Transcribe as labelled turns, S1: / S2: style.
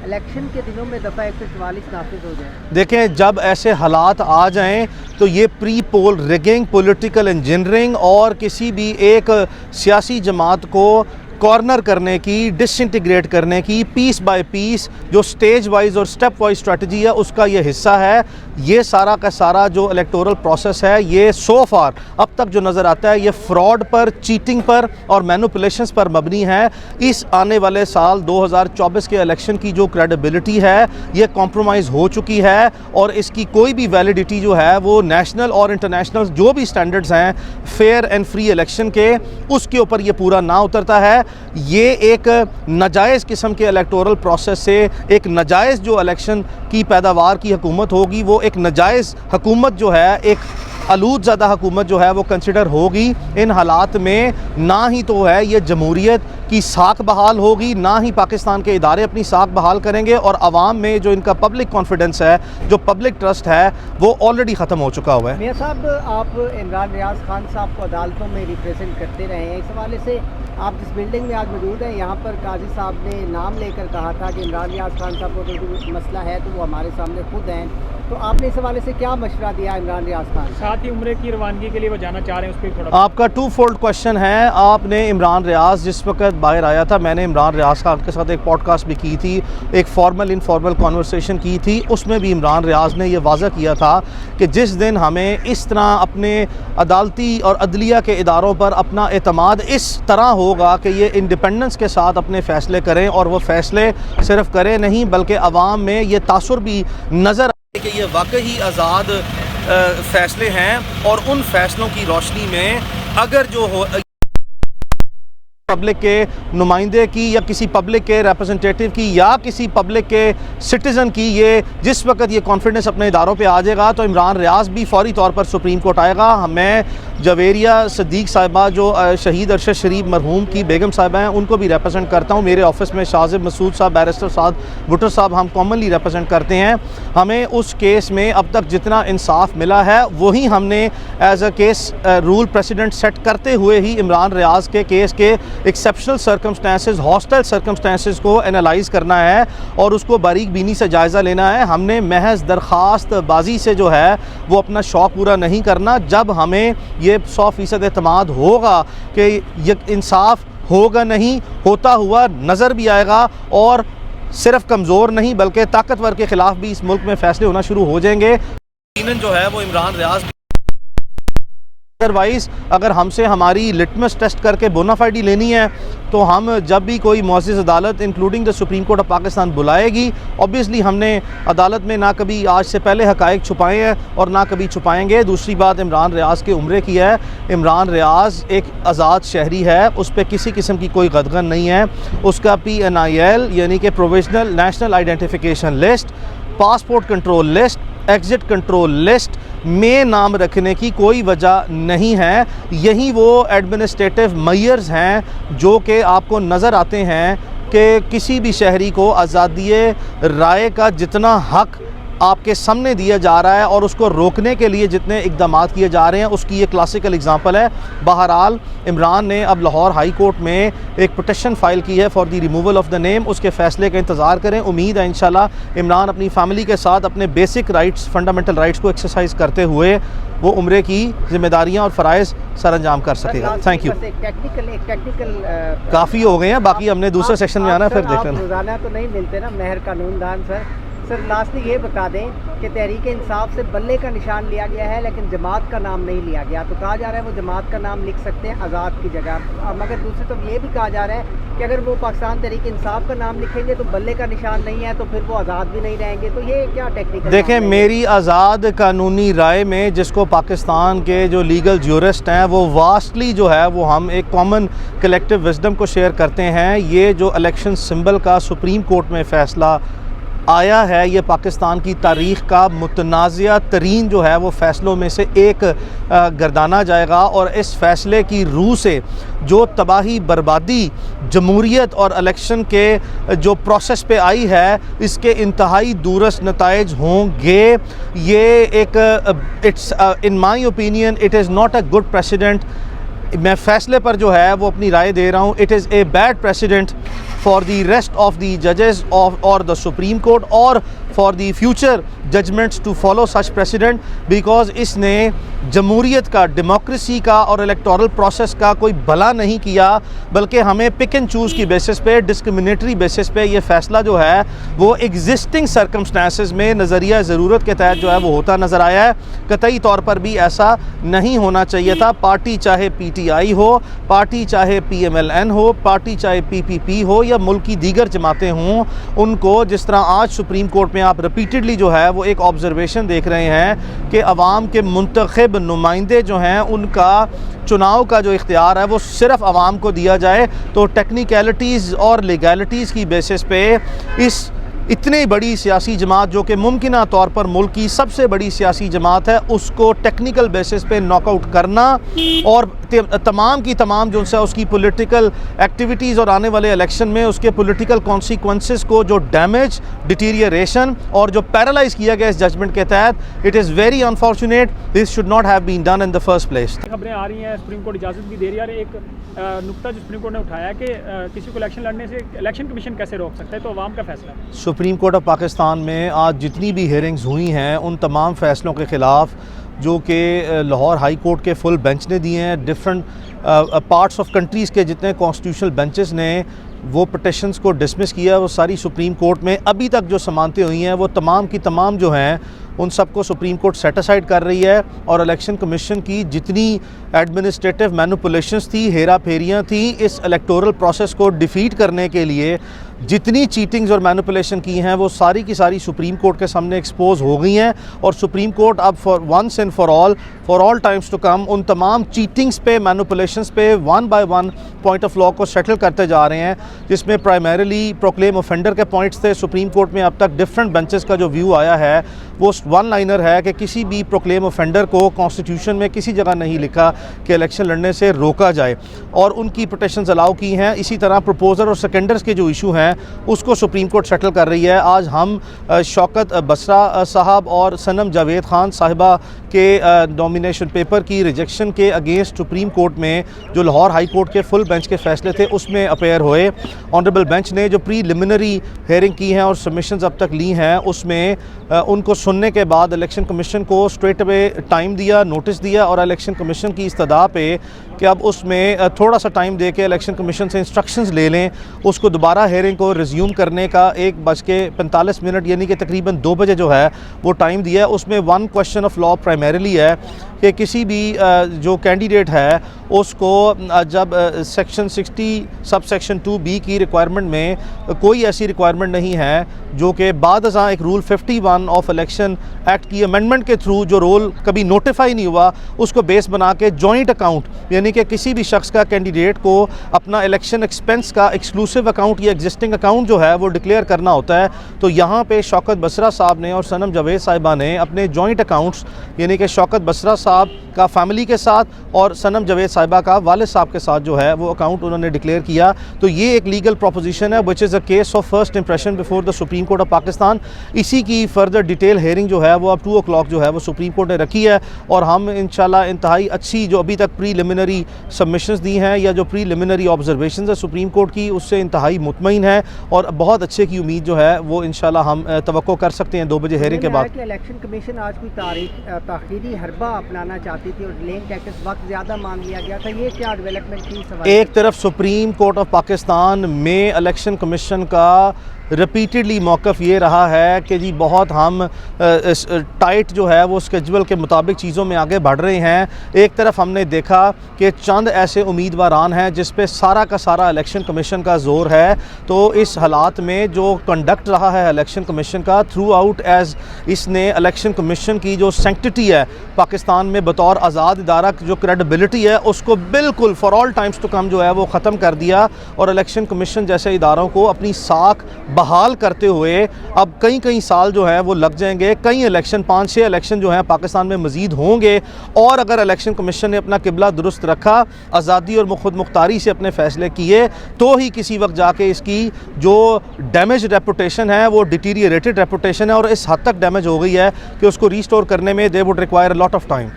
S1: Election के दिनों में दफ़ा 144 नाफिज हो जाए?
S2: देखें, जब ऐसे हालात आ जाएं तो ये pre poll rigging, political engineering और किसी भी एक सियासी जमात को कॉर्नर करने की, डिसइंटीग्रेट करने की, पीस बाय पीस जो स्टेज वाइज और स्टेप वाइज स्ट्रेटजी है उसका ये हिस्सा है। ये सारा का सारा जो इलेक्टोरल प्रोसेस है ये सो फार अब तक जो नज़र आता है ये फ्रॉड पर, चीटिंग पर और मैनिपुलेशंस पर मबनी है। इस आने वाले साल 2024 के इलेक्शन की जो क्रेडिबिलिटी है ये कॉम्प्रोमाइज़ हो चुकी है और इसकी कोई भी वैलिडिटी जो है वो नेशनल और इंटरनेशनल जो भी स्टैंडर्ड्स हैं फेयर एंड फ्री इलेक्शन के, उसके ऊपर ये पूरा ना उतरता है। ये एक नाजायज़ किस्म के इलेक्टोरल प्रोसेस से एक नाजायज़ जो इलेक्शन की पैदावार की हुकूमत होगी वो एक नाजायज़ हुकूमत जो है, एक आलूद ज़्यादा हुकूमत जो है वो कंसिडर होगी। इन हालात में ना ही तो है ये जमहूरियत की साख बहाल होगी, ना ही पाकिस्तान के इदारे अपनी साख बहाल करेंगे और आवाम में जो इनका पब्लिक कॉन्फिडेंस है, जो पब्लिक ट्रस्ट है वो ऑलरेडी ख़त्म हो चुका हुआ है।
S1: मियां साहब, आप इमरान रियाज खान साहब को अदालतों में रिप्रेजेंट करते रहे हैं। इस हवाले से आप जिस बिल्डिंग में आज मौजूद हैं यहाँ पर काजी साहब ने नाम लेकर कहा था कि इमरान रियाज खान साहब को कोई मसला है तो वो हमारे सामने खुद हैं, तो आपने इस हवाले से क्या मशवरा दिया इमरान रियाज खान?
S3: साथ ही उम्रे की रवानगी के लिए वो जाना चाह रहे हैं, उस पर थोड़ा
S2: आपका टू फोल्ड क्वेश्चन है। आपने इमरान रियाज जिस वक्त बाहर आया था, मैंने इमरान रियाज खान के साथ एक पॉडकास्ट भी की थी, एक फॉर्मल इनफॉर्मल कॉन्वर्सेशन की थी, उसमें भी इमरान रियाज ने यह वाज़ह किया था कि जिस दिन हमें इस तरह अपने अदालती और अदलिया के इदारों पर अपना एतमाद इस तरह होगा कि ये इंडिपेंडेंस के साथ अपने फ़ैसले करें और वो फ़ैसले सिर्फ करें नहीं बल्कि आवाम में ये तासुर भी नज़र कि ये वाकई आज़ाद फ़ैसले हैं और उन फ़ैसलों की रोशनी में अगर जो हो पब्लिक के नुमाइंदे की या किसी पब्लिक के रिप्रेजेंटेटिव की या किसी पब्लिक के सिटीज़न की ये जिस वक्त ये कॉन्फिडेंस अपने इदारों पे आ जाएगा तो इमरान रियाज भी फौरी तौर पर सुप्रीम कोर्ट आएगा। मैं जवेरिया सदीक साहिबा जो शहीद अरशद शरीफ मरहूम की बेगम साहिबा हैं उनको भी रिप्रेजेंट करता हूँ। मेरे ऑफिस में शाजिब मसूद साहब, बैरिस्टर साहब, भुट्टो साहब हम कॉमनली रिप्रेजेंट करते हैं। हमें उस केस में अब तक जितना इंसाफ मिला है वही हमने as a case rule precedent set करते हुए ही इमरान रियाज के केस के एक्सेप्शनल सर्कमस्टेंसेस, हॉस्टाइल सर्कमस्टेंसेस को एनालाइज करना है और उसको बारीक बीनी से जायज़ा लेना है। हमने महज दरख्वास्त बाजी से जो है वो अपना शौक़ पूरा नहीं करना। जब हमें ये 100% एतमाद होगा कि ये इंसाफ होगा नहीं होता हुआ नज़र भी आएगा और सिर्फ कमज़ोर नहीं बल्कि ताकतवर के ख़िलाफ़ भी इस मुल्क में फ़ैसले होना शुरू हो जाएंगे। यकीनन जो है वो इमरान रियाज अदरवाइज़ अगर हमसे हमारी लिटमस टेस्ट करके बोनाफाइडी लेनी है तो हम जब भी कोई मुअज़्ज़िज़ अदालत including the supreme court of Pakistan बुलाएगी, ऑब्वियसली हमने अदालत में ना कभी आज से पहले हक़ाइक़ छुपाए हैं और ना कभी छुपाएंगे। दूसरी बात इमरान रियाज के उम्रे की है। इमरान रियाज एक आज़ाद शहरी है, उस पर किसी किस्म की कोई गदगन नहीं है। उसका PNIL यानी कि provisional national identification list, passport control list, exit control list में नाम रखने की कोई वजह नहीं है। यही वो एडमिनिस्ट्रेटिव मेयर्स हैं जो कि आपको नज़र आते हैं कि किसी भी शहरी को आज़ादी राय का जितना हक़ आपके सामने दिया जा रहा है और उसको रोकने के लिए जितने इक़दामात किए जा रहे हैं उसकी ये क्लासिकल एग्जांपल है। बहरहाल इमरान ने अब लाहौर हाई कोर्ट में एक पिटिशन फ़ाइल की है for the removal of the name. उसके फ़ैसले का इंतज़ार करें। उम्मीद है इंशाल्लाह इमरान अपनी फ़ैमिली के साथ अपने बेसिक राइट्स, फंडामेंटल राइट्स को एक्सरसाइज करते हुए वो उम्रे की ज़िम्मेदारियाँ और फ़राइज़ सर अंजाम कर सकेगा। Thank you. काफ़ी हो गए हैं, बाकी हमने दूसरे सेक्शन में आना फिर देख लेना।
S1: रोज़ाना तो नहीं मिलते ना मेहर कानूनदान सर लास्टली ये बता दें कि तहरीक इंसाफ से बल्ले का निशान लिया गया है लेकिन जमात का नाम नहीं लिया गया, तो कहा जा रहा है वो जमात का नाम लिख सकते हैं आज़ाद की जगह। मगर दूसरी तरफ ये भी कहा जा रहा है कि अगर वो पाकिस्तान तहरीक इंसाफ का नाम लिखेंगे तो बल्ले का निशान नहीं है तो फिर वो आज़ाद भी नहीं रहेंगे। तो ये क्या टेक्निक?
S2: देखें, मेरी आज़ाद कानूनी राय में जिसको पाकिस्तान के जो लीगल ज्यूरिस्ट हैं वो वास्टली जो है वो हम एक कॉमन कलेक्टिव विजडम को शेयर करते हैं। ये जो इलेक्शन सिंबल का सुप्रीम कोर्ट में फ़ैसला आया है ये पाकिस्तान की तारीख़ का मुतनाज़िया तरीन जो है वो फ़ैसलों में से एक गर्दाना जाएगा और इस फ़ैसले की रूह से जो तबाही, बर्बादी जमहूरियत और इलेक्शन के जो प्रोसेस पे आई है इसके इंतहाई दूरस्त नताइज होंगे। ये एक it's in my opinion it is not a good president. मैं फ़ैसले पर जो है वो अपनी राय दे रहा हूँ। It is a bad president for the rest of the judges of or the Supreme Court or for the future judgments to follow such precedent, because इसने जमहूरियत का, डेमोक्रेसी का और इलेक्टोरल प्रोसेस का कोई भला नहीं किया, बल्कि हमें पिक एंड चूज़ की बेसिस पे, डिस्क्रिमिनेटरी बेसिस पे ये फ़ैसला जो है वो एग्जिस्टिंग सर्कमस्टेंसेस में नज़रिया ज़रूरत के तहत जो है वो होता नज़र आया है। कतई तौर पर भी ऐसा नहीं होना चाहिए था। पार्टी चाहे PTI हो, पार्टी चाहे PMLN हो, पार्टी चाहे PPP हो या मुल्क की दीगर जमातें हों, उनको जिस तरह आज सुप्रीम कोर्ट में आप रिपीटेडली जो है वो एक ऑब्जर्वेशन देख रहे हैं कि अवाम के मुंतखब नुमाइंदे जो हैं उनका चुनाव का जो इख्तियार है वो सिर्फ अवाम को दिया जाए, तो टेक्निकलिटीज़ और लीगैलिटीज़ की बेसिस पे इस इतनी बड़ी सियासी जमात जो कि मुमकिना तौर पर मुल्क की सबसे बड़ी सियासी जमात है, उसको टेक्निकल बेसिस पे नॉकआउट करना और तमाम की तमाम जो है उसकी पॉलिटिकल एक्टिविटीज़ और आने वाले इलेक्शन में उसके पॉलिटिकल कॉन्सिक्वेंसेस को जो डैमेज, डिटीरियरेशन और जो पैरालाइज किया गया इस जजमेंट के तहत, it is very unfortunate, this should not have been done in the first place.
S3: खबरें आ रही हैं सुप्रीम कोर्ट इजाज़त भी दे रही है। एक नुक्ता जो सुप्रीम कोर्ट ने उठाया है कि किसी को इलेक्शन लड़ने से इलेक्शन कमीशन कैसे रोक सकता है, तो अवाम का फैसला है।
S2: सुप्रीम कोर्ट ऑफ पाकिस्तान में आज जितनी भी हेयरिंग्स हुई हैं उन तमाम फ़ैसलों के ख़िलाफ़ जो कि लाहौर हाई कोर्ट के फुल बेंच ने दिए हैं, डिफरेंट पार्ट्स ऑफ कंट्रीज़ के जितने कॉन्स्टिट्यूशनल बेंचेस ने वो पटिशन्स को डिसमिस किया, वो सारी सुप्रीम कोर्ट में अभी तक जो समानतें हुई हैं वो तमाम की तमाम जो हैं उन सबको सुप्रीम कोर्ट सेटिसाइड कर रही है। और इलेक्शन कमीशन की जितनी एडमिनिस्ट्रेटिव मैनिपुलेशंस थी, हेरा फेरियाँ थी, इस इलेक्टोरल प्रोसेस को डिफीट करने के लिए जितनी चीटिंग्स और मैनिपुलेशन की हैं वो सारी की सारी सुप्रीम कोर्ट के सामने एक्सपोज हो गई हैं। और सुप्रीम कोर्ट अब once and for all times to come उन तमाम चीटिंग्स पे, मैनिपुलेशंस पे one by one point of law को सेटल करते जा रहे हैं, जिसमें प्राइमरीली प्रोक्लेम ऑफेंडर के पॉइंट्स थे। सुप्रीम कोर्ट में अब तक डिफरेंट बेंचेस का जो व्यू आया है वो वन लाइनर है कि किसी भी प्रोक्लेम ऑफेंडर को कॉन्स्टिट्यूशन में किसी जगह नहीं लिखा कि इलेक्शन लड़ने से रोका जाए, और उनकी पिटिशन्स अलाउ की हैं। इसी तरह प्रपोजर और सेकेंडर्स के जो इशू हैं उसको सुप्रीम कोर्ट सेटल कर रही है। आज हम शौकत बसरा साहब और सनम जावेद खान साहिबा के नॉमिनेशन पेपर की रिजेक्शन के अगेंस्ट सुप्रीम कोर्ट में जो लाहौर हाई कोर्ट के फुल बेंच के फैसले थे उसमें अपेयर हुए। ऑनरेबल बेंच ने जो प्रीलिमिनरी हेयरिंग की हैं और सबमिशंस अब तक ली हैं उसमें उनको सुनने के बाद इलेक्शन कमीशन को स्ट्रेट अवे टाइम दिया, नोटिस दिया, और इलेक्शन कमीशन की इस्तदा पे कि अब उसमें थोड़ा सा टाइम दे के इलेक्शन कमीशन से इंस्ट्रक्शंस ले लें उसको दोबारा हेयरिंग को रिज्यूम करने का 1:45 यानी कि तकरीबन 2 बजे जो है वो टाइम दिया है। उसमें one question of law primarily है कि किसी भी जो कैंडिडेट है उसको जब सेक्शन 60 सब सेक्शन 2B की रिक्वायरमेंट में कोई ऐसी रिक्वायरमेंट नहीं है जो कि बाद अज़ां एक रूल 51 ऑफ इलेक्शन एक्ट की अमेंडमेंट के थ्रू जो रोल कभी नोटिफाई नहीं हुआ उसको बेस बना के जॉइंट अकाउंट यानी कि किसी भी शख्स का कैंडिडेट को अपना इलेक्शन एक्सपेंस का एक्सक्लूसिव अकाउंट या एग्जिस्टिंग अकाउंट जो है वो डिक्लेयर करना होता है। तो यहाँ पे शौकत बसरा साहब ने और सनम जावेद साहिबा ने अपने जॉइंट अकाउंट्स यानी कि शौकत बसरा साहब का फैमिली के साथ और सनम जावेद साहिबा का वालिद साहब के साथ जो है वो अकाउंट उन्होंने डिक्लेयर किया। तो ये एक लीगल प्रोपोजिशन है which is a case of first impression before the supreme court of Pakistan. इसी की फर्दर डिटेल हेयरिंग जो है वो अब 2 o'clock जो है वो सुप्रीम कोर्ट ने रखी है, और हम इंशाल्लाह इंतहाई अच्छी जो अभी तक प्रीलिमिनरी सबमिशंस दी हैं या जो प्रीलिमिनरी ऑब्जर्वेशंस है सुप्रीम कोर्ट की उससे इंतहाई मुतमईन है, और बहुत अच्छे की उम्मीद जो है वो इंशाल्लाह हम तवक्को कर सकते हैं 2 बजे हेयरिंग के बाद।
S1: इलेक्शन कमीशन आज कोई ताख़ीरी हरबा अपनाना चाहती थी और डिलेइंग टैक्टिक्स वक्त ज़्यादा मांग लिया गया था, ये क्या डेवलपमेंट थी?
S2: एक तरफ सुप्रीम कोर्ट ऑफ पाकिस्तान में इलेक्शन कमीशन का रिपीटेडली मौक़िफ़ ये रहा है कि जी बहुत हम टाइट जो है वो स्केजुअल के मुताबिक चीज़ों में आगे बढ़ रहे हैं। एक तरफ हमने देखा कि चंद ऐसे उम्मीदवारान हैं जिस पे सारा का सारा इलेक्शन कमीशन का ज़ोर है, तो इस हालात में जो कंडक्ट रहा है इलेक्शन कमीशन का थ्रू आउट एज़ इसने इलेक्शन कमीशन की जो सेंक्टिटी है पाकिस्तान में बतौर आज़ाद इदारा जो क्रेडिबिलिटी है उसको बिल्कुल for all times to come जो है वो ख़त्म कर दिया, और इलेक्शन कमीशन जैसे इदारों को अपनी साख बहाल करते हुए अब कई साल जो है वो लग जाएंगे। कई इलेक्शन 5-6 इलेक्शन जो हैं पाकिस्तान में मज़ीद होंगे, और अगर इलेक्शन कमीशन ने अपना किबला दुरुस्त रखा, आज़ादी और खुद मुख्तारी से अपने फ़ैसले किए, तो ही किसी वक्त जाके इसकी जो डैमेज रेपुटेशन है वो डिटीरियरेटेड रेपुटेशन है और इस हद तक डैमेज हो गई है कि उसको रीस्टोर करने में they would require a lot of time.